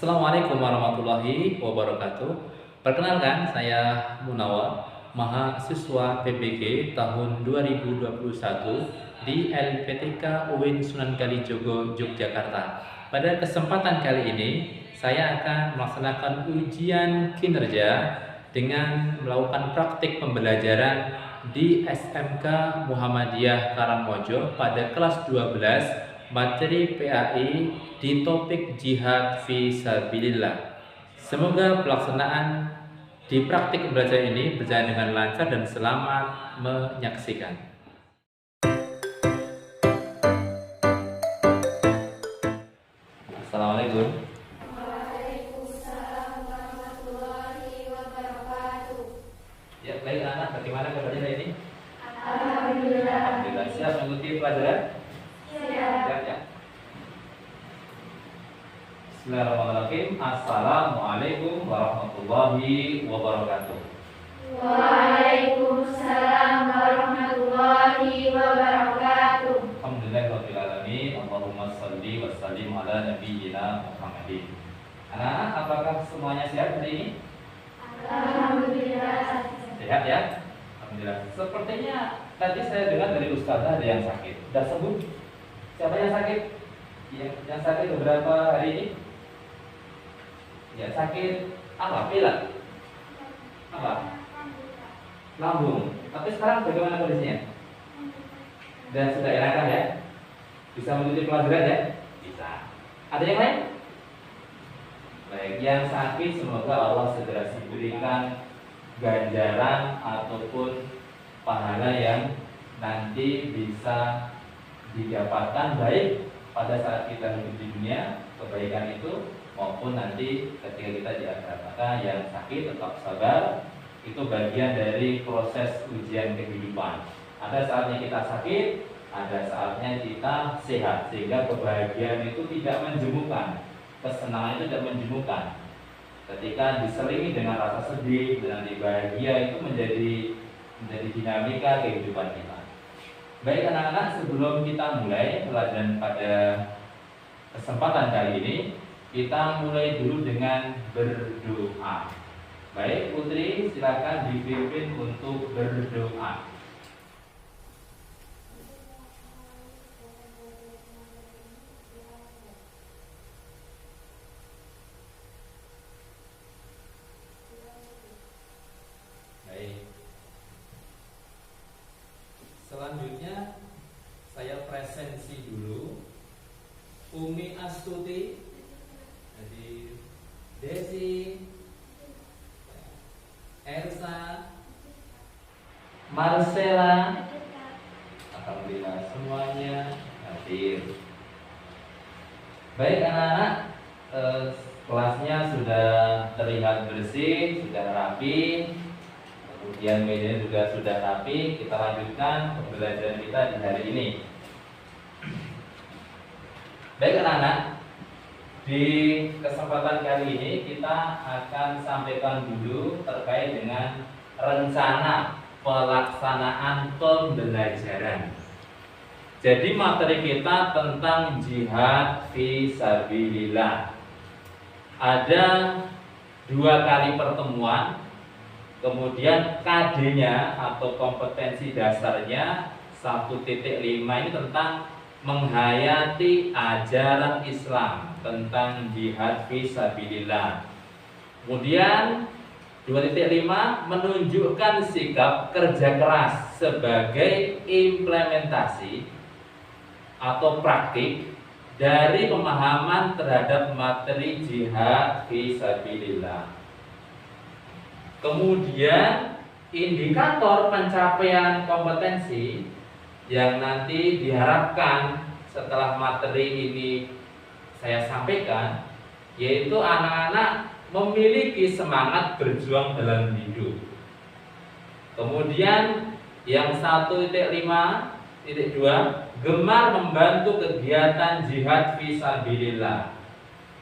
Assalamualaikum warahmatullahi wabarakatuh. Perkenalkan, saya Munawar, mahasiswa PBG tahun 2021 di LPTK UIN Sunan Kalijogo, Yogyakarta. Pada kesempatan kali ini, saya akan melaksanakan ujian kinerja dengan melakukan praktik pembelajaran di SMK Muhammadiyah Karangmojo pada kelas 12 materi PAI di topik jihad fi sabilillah. Semoga pelaksanaan di praktik pembelajaran ini berjalan dengan lancar dan selamat menyaksikan. Assalamualaikum. Waalaikumsalam warahmatullahi wabarakatuh. Ya, baik anak, bagaimana kabarnya hari ini? Alhamdulillah. Alhamdulillah. Siap mengikuti pelajaran? Siap. Ya. Bismillahirrahmanirrahim. Assalamualaikum warahmatullahi wabarakatuh. Waalaikumsalam warahmatullahi wabarakatuh. Alhamdulillahirabbil alamin. Allahumma shalli wa sallim ala nabiyyina Muhammadin. Anak-anak, apakah semuanya sehat hari ini? Alhamdulillah. Sehat ya? Alhamdulillah. Sepertinya tadi saya dengar dari ustazah ada yang sakit. Sudah sembuh? Siapa yang sakit? Yang sakit beberapa hari ini? Ya, sakit apa? Pilek? Apa? Lambung. Tapi sekarang bagaimana kondisinya? Dan sudah enakan ya? Bisa mengikuti pelajaran ya? Bisa. Ada yang lain? Baik, yang sakit semoga Allah segera diberikan ganjaran ataupun pahala yang nanti bisa didapatkan baik pada saat kita hidup di dunia, kebaikan itu, maupun nanti ketika kita di akhirat. Maka yang sakit tetap sabar, itu bagian dari proses ujian kehidupan. Ada saatnya kita sakit, ada saatnya kita sehat, sehingga kebahagiaan itu tidak menjemukan, kesenangan itu tidak menjemukan. Ketika diselingi dengan rasa sedih, dengan bahagia, itu menjadi dinamika kehidupan kita. Baik anak-anak, sebelum kita mulai pelajaran pada kesempatan kali ini, kita mulai dulu dengan berdoa. Baik, Putri, silakan dipimpin untuk berdoa. Baik. Selanjutnya saya presensi dulu Umi Astuti, jadi Desi, Elsa, Marcella, alhamdulillah semuanya hadir. Baik anak-anak, kelasnya sudah terlihat bersih, sudah rapi. Kemudian medianya juga sudah rapi. Kita lanjutkan pembelajaran kita di hari ini. Baik anak-anak, di kesempatan kali ini kita akan sampaikan dulu terkait dengan rencana pelaksanaan pembelajaran. Jadi materi kita tentang jihad fi sabilillah. Ada 2 kali pertemuan. Kemudian KD-nya atau kompetensi dasarnya 1.5 ini tentang menghayati ajaran Islam, tentang jihad fi sabilillah. Kemudian 2.5 menunjukkan sikap kerja keras sebagai implementasi atau praktik dari pemahaman terhadap materi jihad fi sabilillah. Kemudian indikator pencapaian kompetensi yang nanti diharapkan setelah materi ini saya sampaikan, yaitu anak-anak memiliki semangat berjuang dalam hidup. Kemudian yang 1.5.2 gemar membantu kegiatan jihad fi sabilillah.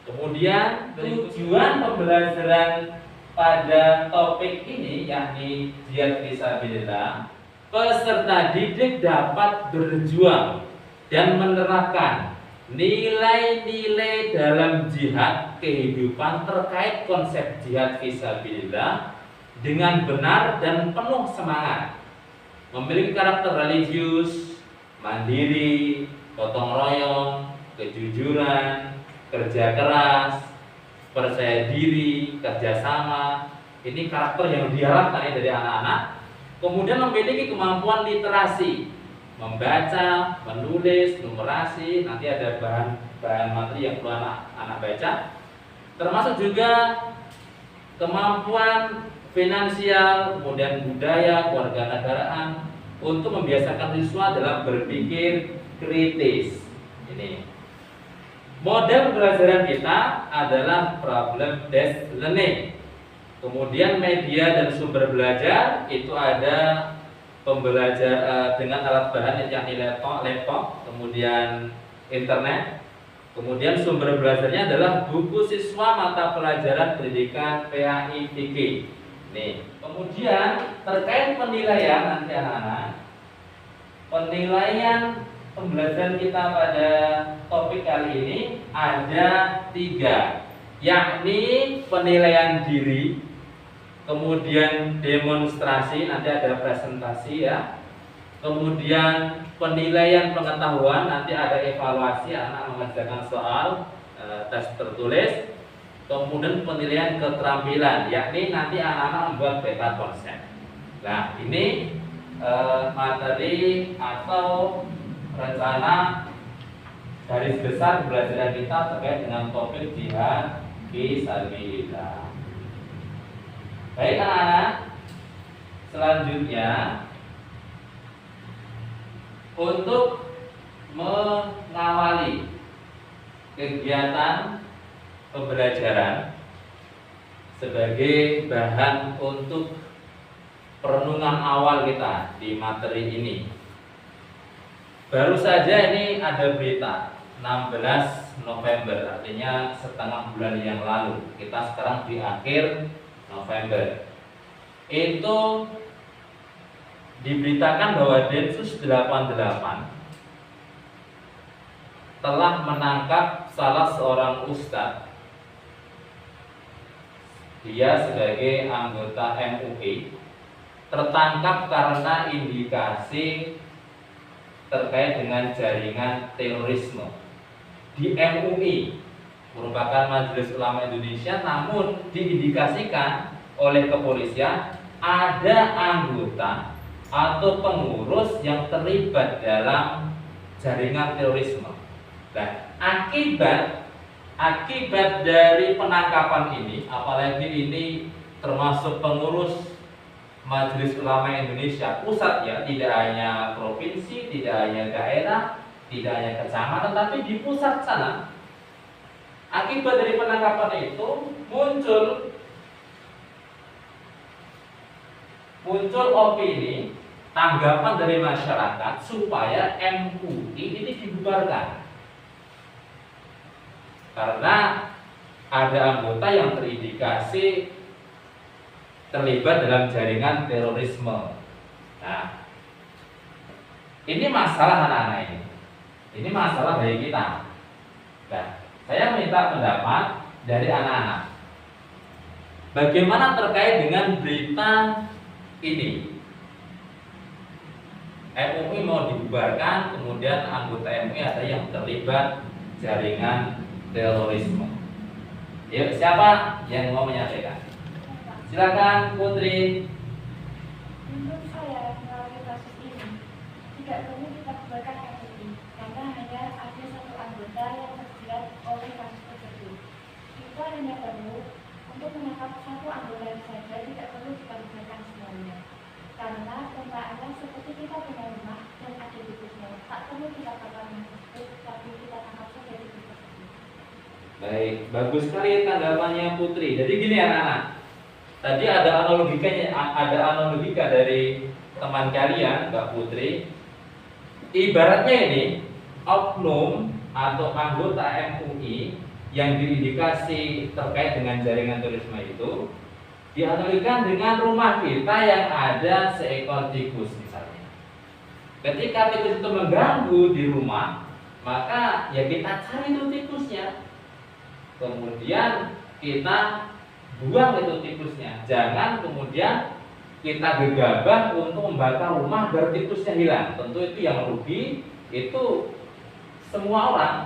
Kemudian tujuan pembelajaran pada topik ini yakni jihad fi sabilillah, peserta didik dapat berjuang dan menerapkan nilai-nilai dalam jihad kehidupan terkait konsep jihad fisabilillah dengan benar dan penuh semangat, memiliki karakter religius, mandiri, gotong royong, kejujuran, kerja keras, percaya diri, kerjasama. Ini karakter yang diharapkan dari anak-anak. Kemudian memiliki kemampuan literasi, membaca, menulis, numerasi. Nanti ada bahan materi yang perlu anak-anak baca. Termasuk juga kemampuan finansial, kemudian budaya, kewarganegaraan untuk membiasakan siswa dalam berpikir kritis. Ini model pembelajaran kita adalah problem based learning. Kemudian media dan sumber belajar itu ada pembelajar dengan alat bahan yakni laptop, kemudian internet. Kemudian sumber belajarnya adalah buku siswa mata pelajaran pendidikan PAIPK. Nih, kemudian terkait penilaian nanti anak-anak, penilaian pembelajaran kita pada topik kali ini ada 3, yakni penilaian diri, kemudian demonstrasi, nanti ada presentasi ya, kemudian penilaian pengetahuan, nanti ada evaluasi, anak mengerjakan soal tes tertulis, kemudian penilaian keterampilan, yakni nanti anak-anak membuat peta konsep. Nah, ini materi atau rencana garis besar pembelajaran kita terkait dengan topik jihad fisabilillah. Baik anak-anak, selanjutnya untuk mengawali kegiatan pembelajaran sebagai bahan untuk perenungan awal kita di materi ini. Baru saja ini ada berita 16 November, artinya setengah bulan yang lalu. Kita sekarang di akhir November. Itu diberitakan bahwa Densus 88 telah menangkap salah seorang ustadz. Dia sebagai anggota MUI tertangkap karena indikasi terkait dengan jaringan terorisme di MUI, merupakan Majelis Ulama Indonesia, namun diindikasikan oleh kepolisian ada anggota atau pengurus yang terlibat dalam jaringan terorisme. Nah, akibat dari penangkapan ini, apalagi ini termasuk pengurus Majelis Ulama Indonesia pusat ya, tidak hanya provinsi, tidak hanya daerah, tidak hanya kecamatan, tapi di pusat sana. Akibat dari penangkapan itu muncul opini, tanggapan dari masyarakat supaya MUI ini dibubarkan. Karena ada anggota yang terindikasi terlibat dalam jaringan terorisme. Nah, ini masalah anak-anak ini. Ini masalah bagi kita. Nah, saya minta pendapat dari anak-anak. Bagaimana terkait dengan berita ini? MUI mau dibubarkan, kemudian anggota MUI ada yang terlibat jaringan terorisme. Yuk, siapa yang mau menyampaikan? Silakan Putri. Menurut saya, melalui kasus ini tidak perlu kita bubarkan MUI karena hanya ada satu anggota yang terjerat oleh kasus tersebut. Kita hanya perlu untuk menangkap satu anggota saja, tidak perlu kita bubarkan semuanya. Karena pertanyaannya seperti kita punya rumah dan ada tikusnya, tak perlu kita bakar tersebut, tapi kita tangkap saja tikus tersebut. Baik, bagus sekali tanggapannya Putri. Jadi gini anak-anak. Tadi ada analogika dari teman kalian, Mbak Putri. Ibaratnya ini oknum atau anggota MUI yang diindikasi terkait dengan jaringan terorisme itu dianalogikan dengan rumah kita yang ada seekor tikus misalnya. Ketika tikus itu mengganggu di rumah, maka ya kita cari itu tikusnya, kemudian kita buang itu tikusnya. Jangan kemudian kita gegabah untuk membakar rumah agar tikusnya hilang. Tentu itu yang rugi itu semua orang.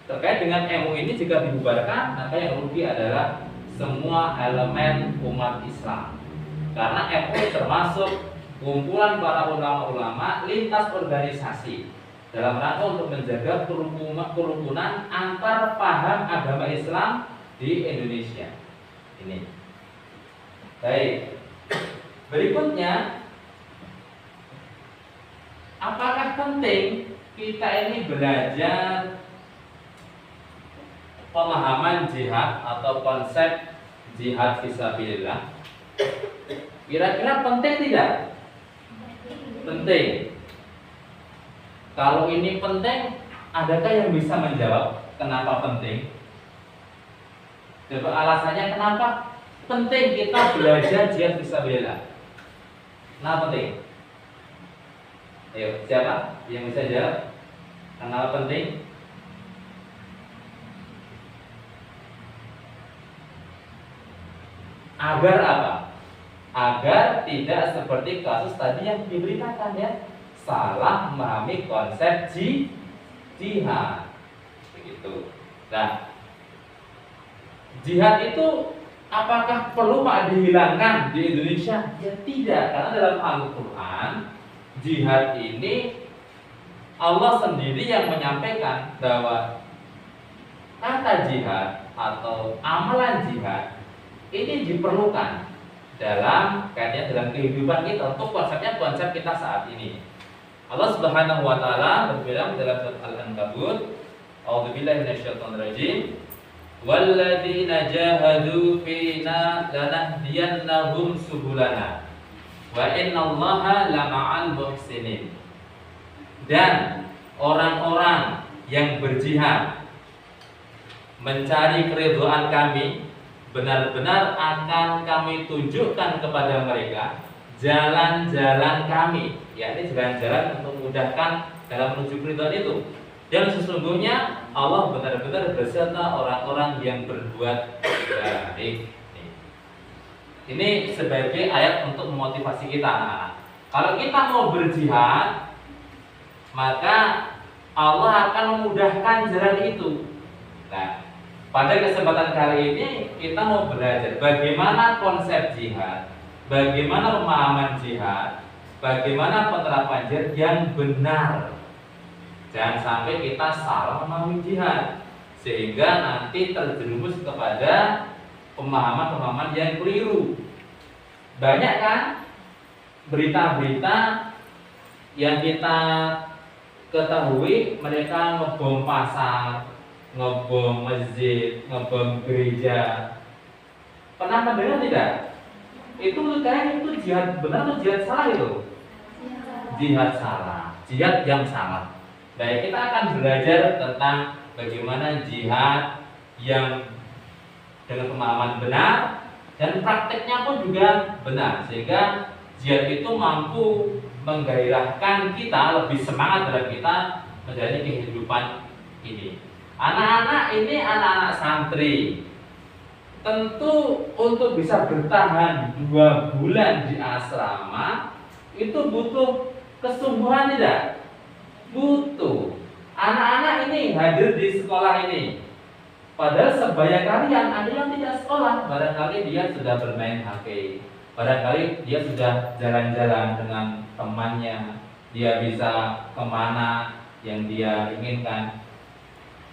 Terkait dengan MUI ini jika dibubarkan, maka yang rugi adalah semua elemen umat Islam. Karena MUI termasuk kumpulan para ulama-ulama lintas organisasi dalam rangka untuk menjaga kerukunan antar paham agama Islam di Indonesia. Ini. Baik. Berikutnya, apakah penting kita ini belajar pemahaman jihad atau konsep jihad fisabilillah? Kira-kira penting tidak? Penting. Kalau ini penting, adakah yang bisa menjawab kenapa penting? Coba alasannya kenapa penting kita belajar jihad fisabilillah? Kenapa penting? Ayo, siapa yang bisa jawab? Kenapa penting? Agar apa? Agar tidak seperti kasus tadi yang diberitakan ya, salah memahami konsep jihad. Begitu. Nah, jihad itu apakah perlu Pak dihilangkan di Indonesia? Ya tidak, karena dalam Al-Quran jihad ini Allah sendiri yang menyampaikan bahwa kata jihad atau amalan jihad ini diperlukan dalam kaitannya dalam kehidupan kita untuk konsep kita saat ini. Allah Subhanahu wa taala berbilang dalam surat Al-Ankabut, A'udzubillahi minasyaitonirrajim, walladzina jahadu fina lanahdiyannahum subulana wa innallaha lama'al muhsinin. Dan orang-orang yang berjihad mencari keridhaan kami, benar-benar akan kami tunjukkan kepada mereka jalan-jalan kami, yakni jalan-jalan untuk memudahkan dalam menuju keridhaan itu. Dan sesungguhnya Allah benar-benar beserta orang-orang yang berbuat baik. Ini sebagai ayat untuk memotivasi kita. Kalau kita mau berjihad, maka Allah akan memudahkan jalan itu. Nah, pada kesempatan kali ini kita mau belajar bagaimana konsep jihad, bagaimana pemahaman jihad, bagaimana penerapan jihad yang benar. Jangan sampai kita salah memahami jihad sehingga nanti terjerumus kepada pemahaman-pemahaman yang keliru. Banyak kan berita-berita yang kita ketahui mereka ngebom pasar, ngebom masjid, ngebom gereja. Pernah mendengar tidak? Itu menurut kalian itu jihad benar atau jihad salah itu? Jihad salah, jihad yang salah. Baik, kita akan belajar tentang bagaimana jihad yang dengan pemahaman benar dan prakteknya pun juga benar, sehingga jihad itu mampu menggairahkan kita lebih semangat dalam kita menjalani kehidupan ini. Anak-anak ini anak-anak santri, tentu untuk bisa bertahan 2 bulan di asrama itu butuh kesungguhan tidak? Butuh. Anak-anak ini hadir di sekolah ini, padahal sebaya kalian ada yang tidak sekolah. Barangkali dia sudah bermain HP, barangkali dia sudah jalan-jalan dengan temannya, dia bisa kemana yang dia inginkan.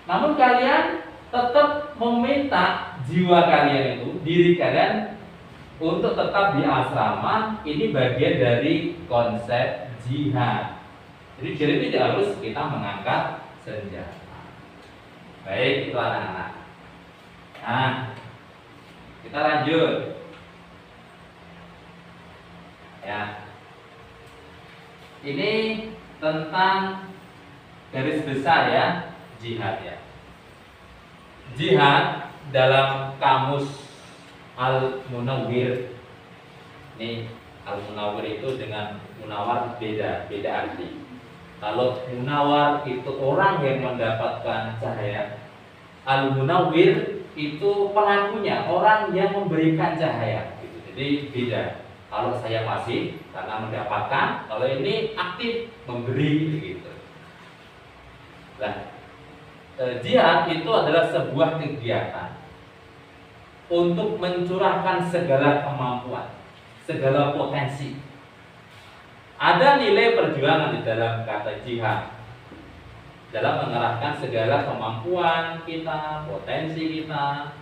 Namun kalian tetap meminta jiwa kalian itu, diri kalian untuk tetap di asrama. Ini bagian dari konsep jihad. Jadi jihad itu tidak harus kita mengangkat senjata. Baik, itu anak-anak. Nah, kita lanjut. Ya. Ini tentang garis besar ya, jihad ya. Jihad dalam kamus Al-Munawwir. Ini Al-Munawwir itu dengan Munawwar beda arti. Kalau munawar itu orang yang mendapatkan cahaya, al-munawwir itu pelakunya, orang yang memberikan cahaya. Gitu. Jadi beda. Kalau saya masih karena mendapatkan, kalau ini aktif memberi gitu. Nah, jihad itu adalah sebuah kegiatan untuk mencurahkan segala kemampuan, segala potensi. Ada nilai perjuangan di dalam kata jihad, dalam mengerahkan segala kemampuan kita, potensi kita.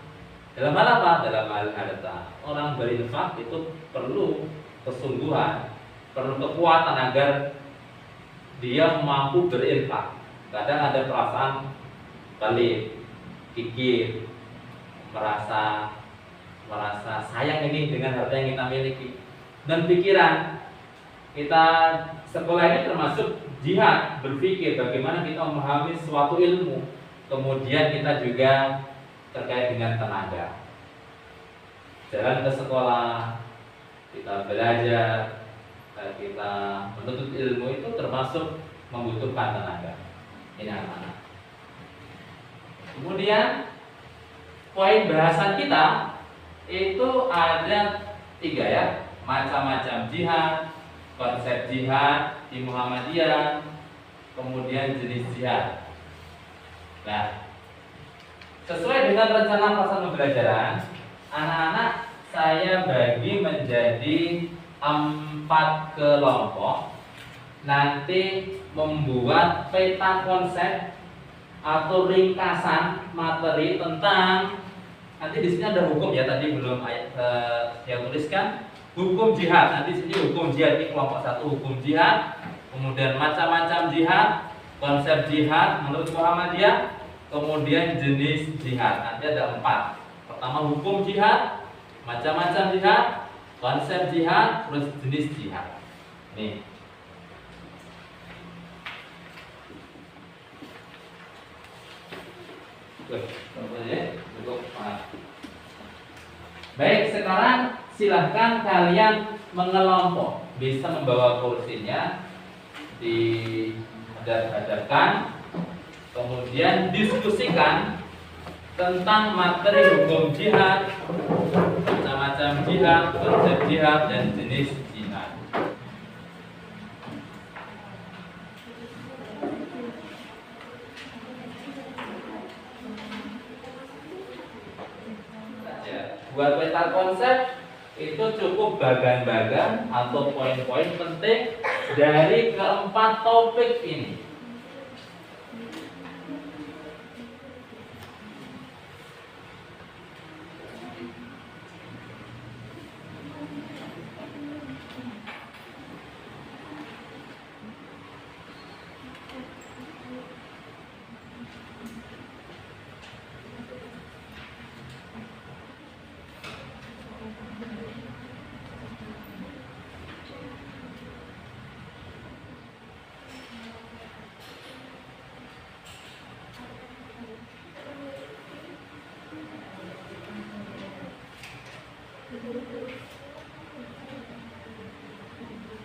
Dalam hal apa? Dalam hal harta. Orang berinfak itu perlu kesungguhan, perlu kekuatan agar dia mampu berinfak. Kadang ada perasaan pelit, kikir, merasa sayang ini dengan harta yang kita miliki, dan pikiran. Kita sekolah ini termasuk jihad, berpikir bagaimana kita memahami suatu ilmu. Kemudian kita juga terkait dengan tenaga. Jalan ke sekolah, kita belajar, kita menuntut ilmu itu termasuk membutuhkan tenaga. Ini anak-anak. Kemudian poin bahasan kita itu ada 3 ya, macam-macam jihad, konsep jihad di Muhammadiyah, kemudian jenis jihad. Nah, sesuai dengan rencana pasal pembelajaran, anak-anak saya bagi menjadi 4 kelompok. Nanti membuat peta konsep atau ringkasan materi tentang, nanti di sini ada hukum ya, tadi belum saya tuliskan. Hukum jihad, nanti sini hukum jihad, ini kelompok 1 hukum jihad, kemudian macam-macam jihad, konsep jihad menurut Muhammadiyah, kemudian jenis jihad, nanti ada 4. Pertama hukum jihad, macam-macam jihad, konsep jihad, terus jenis jihad. Nih. Baik, sekarang silahkan kalian mengelompok, bisa membawa kursinya dihadap-hadapkan, kemudian diskusikan tentang materi hukum jihad, macam-macam jihad, konsep jihad, dan jenis jihad. Buat peta konsep itu cukup bagan-bagan atau poin-poin penting dari keempat topik ini.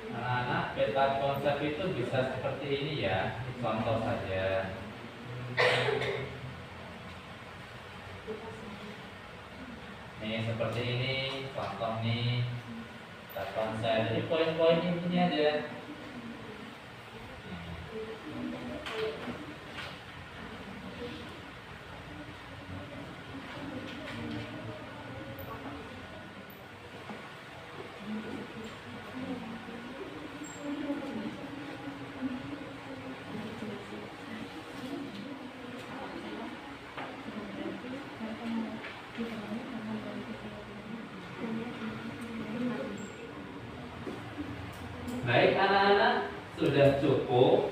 Anak-anak, peta konsep itu bisa seperti ini ya, contoh saja. Nih seperti ini, contoh nih peta konsep. Jadi poin-poin ini aja. Baik anak-anak, sudah cukup.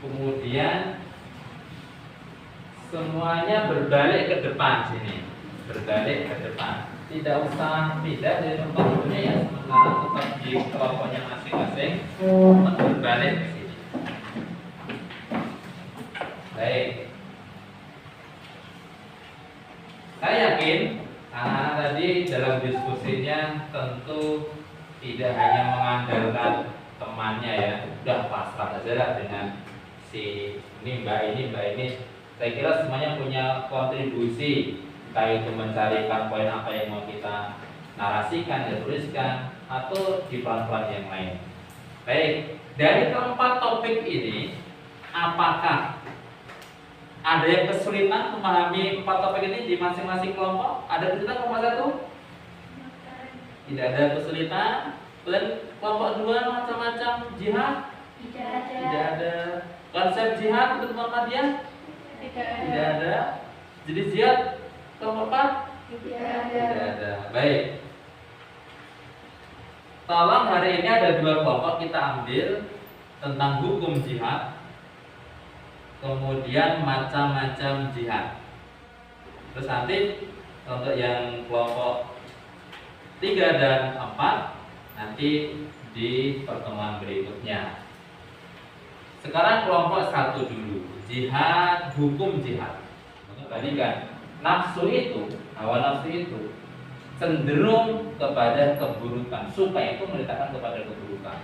Kemudian semuanya berbalik ke depan sini, berbalik ke depan. Tidak usah pindah dari tempat tidurnya ya, sementara tetap di kelompoknya masing-masing, berbalik ke sini. Baik. Saya yakin anak-anak tadi dalam diskusinya tentu tidak hanya mengandalkan temannya ya, udah pasrah saja lah dengan si ini mbak ini. Saya kira semuanya punya kontribusi, entah itu mencarikan poin apa yang mau kita narasikan dan tuliskan, atau di pelan-pelan yang lain. Baik, dari keempat topik ini, apakah ada yang kesulitan memahami empat topik ini di masing-masing kelompok? Ada kesulitan kelompok satu? Tidak ada kesulitan. Dan kelompok dua macam-macam jihad? Tidak ada. Konsep jihad untuk Muhammadiyah? Tidak ada. Jenis jihad kelompok empat? Tidak ada. Baik. Tolong hari ini ada dua kelompok kita ambil tentang hukum jihad, kemudian macam-macam jihad. Terus nanti untuk yang kelompok 3 dan 4 nanti di pertemuan berikutnya. Sekarang kelompok 1 dulu, jihad, hukum jihad. Kembalikan, nafsu itu, hawa nafsu itu cenderung kepada keburukan, supaya itu meletakkan kepada keburukan.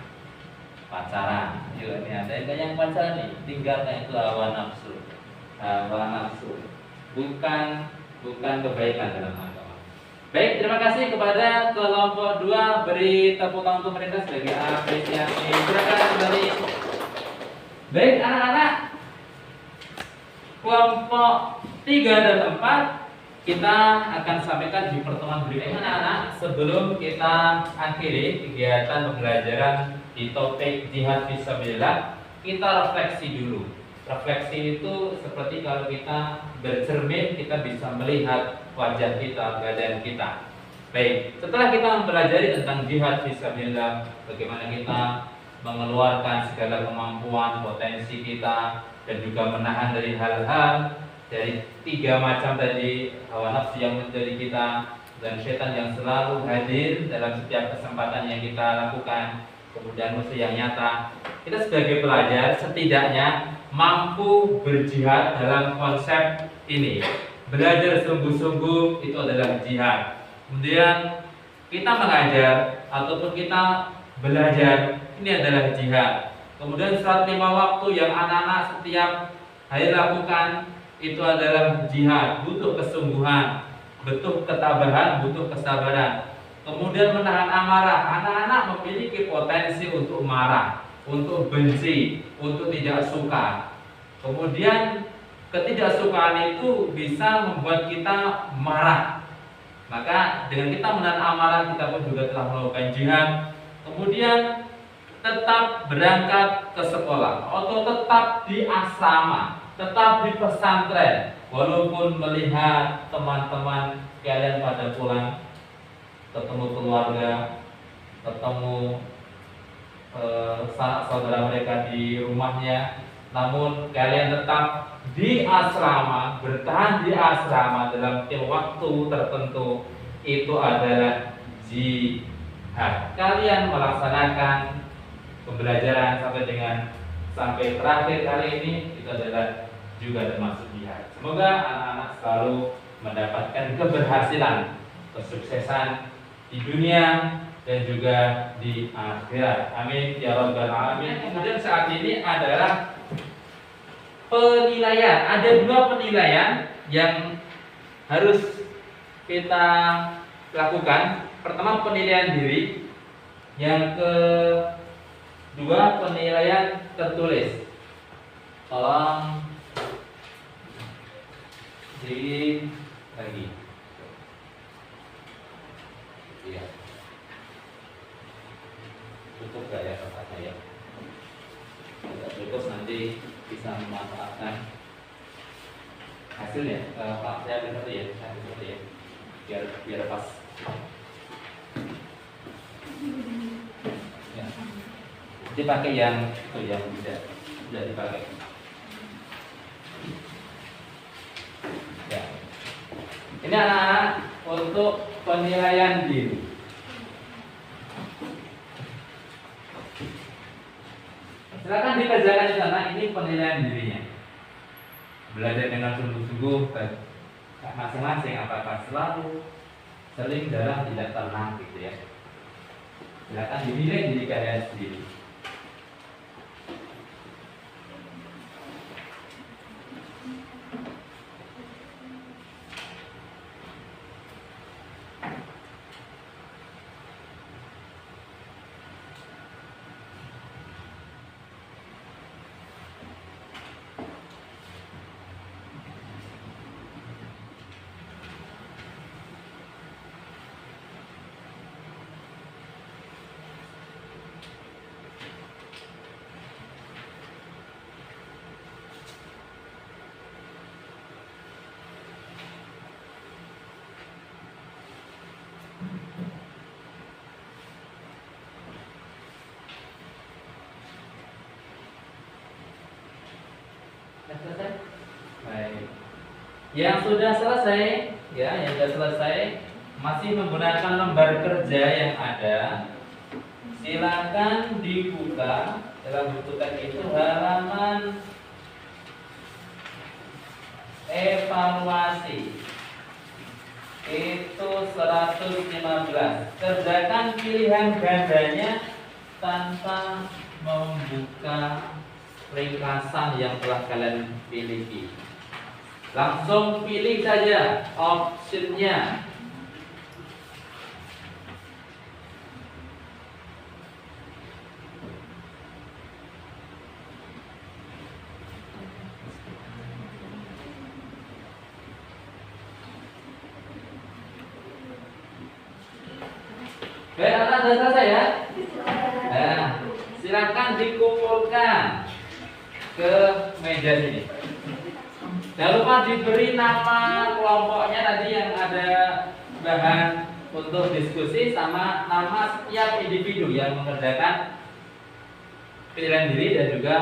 Pacaran, juga ini ada yang pacaran nih, tinggalkan itu hawa nafsu, bukan kebaikan dalam agama. Baik, terima kasih kepada kelompok 2, beri tepuk tangan untuk mereka sebagai apresiasi. Silakan kembali. Baik anak-anak, kelompok 3 dan 4 kita akan sampaikan di pertemuan berikutnya. Anak-anak, sebelum kita akhiri kegiatan pembelajaran di topik jihad fisabilillah, kita refleksi dulu. Refleksi itu seperti kalau kita bercermin, kita bisa melihat wajah kita, keadaan kita. Baik, setelah kita mempelajari tentang jihad fisabilillah, bagaimana kita mengeluarkan segala kemampuan, potensi kita, dan juga menahan dari hal-hal dari 3 macam tadi, hawa nafsu yang menjadi kita dan setan yang selalu hadir dalam setiap kesempatan yang kita lakukan, kemudian musuh yang nyata. Kita sebagai pelajar setidaknya mampu berjihad dalam konsep ini. Belajar sungguh-sungguh itu adalah jihad. Kemudian kita mengajar ataupun kita belajar, ini adalah jihad. Kemudian sholat 5 waktu yang anak-anak setiap hari lakukan, itu adalah jihad, butuh kesungguhan, butuh ketabahan, butuh kesabaran. Kemudian menahan amarah, anak-anak memiliki potensi untuk marah, untuk benci, untuk tidak suka. Kemudian ketidaksukaan itu bisa membuat kita marah. Maka dengan kita menahan amarah, kita pun juga telah melakukan jihad. Kemudian tetap berangkat ke sekolah atau tetap di asrama, tetap di pesantren, walaupun melihat teman-teman kalian pada pulang, ketemu keluarga, ketemu saudara mereka di rumahnya, namun kalian tetap di asrama, bertahan di asrama dalam waktu tertentu, itu adalah jihad. Kalian melaksanakan pembelajaran sampai terakhir kali ini, itu adalah juga termasuk jihad. Semoga anak-anak selalu mendapatkan keberhasilan, kesuksesan di dunia dan juga di akhirat. Amin ya rabbal alamin. Kemudian saat ini adalah penilaian. Ada 2 penilaian yang harus kita lakukan. Pertama, penilaian diri. Yang kedua, penilaian tertulis. Tolong di lagi. Iya. Cukup gak ya tempatnya ya? Tidak cukup, nanti bisa memanfaatkan hasilnya. Pak, saya ambil satu ya, biar pas. Ya. Dipakai yang tidak dipakai. Ya. Ini anak-anak untuk penilaian diri. Silakan dikerjakan di sana. Ini penilaian dirinya. Belajar dengan sungguh-sungguh masing-masing, apakah selalu, sering, dalam, tidak tenang gitu ya. Silakan dinilai diri kalian sendiri. Yang sudah selesai, ya, yang sudah selesai masih menggunakan lembar kerja yang ada, silakan dibuka dalam buku teks itu halaman evaluasi itu 115. Kerjakan pilihan gandanya tanpa membuka ringkasan yang telah kalian miliki. Langsung pilih saja optionnya. Baik, anak sudah selesai ya? Nah, silakan dikumpulkan ke meja sini. Jangan lupa diberi nama kelompoknya tadi yang ada bahan untuk diskusi sama nama setiap individu yang mengerjakan penilaian diri dan juga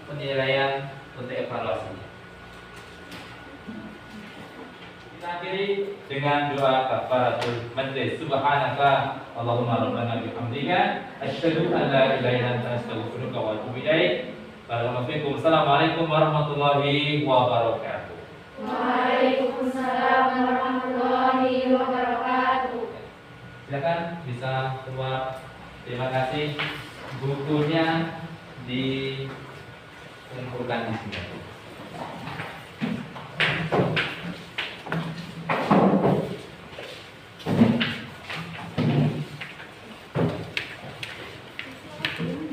penilaian untuk evaluasinya. Kita akhiri dengan doa kafaratul majlis. Subhanaka Allahumma rabbana bihamdika asyhadu an la ilaha illa anta astaghfiruka wa atubu ilaik. Assalamualaikum warahmatullahi wabarakatuh. Waalaikumsalam warahmatullahi wabarakatuh. Silakan bisa keluar. Terima kasih. Bukunya dikumpulkan di sini. Thank you.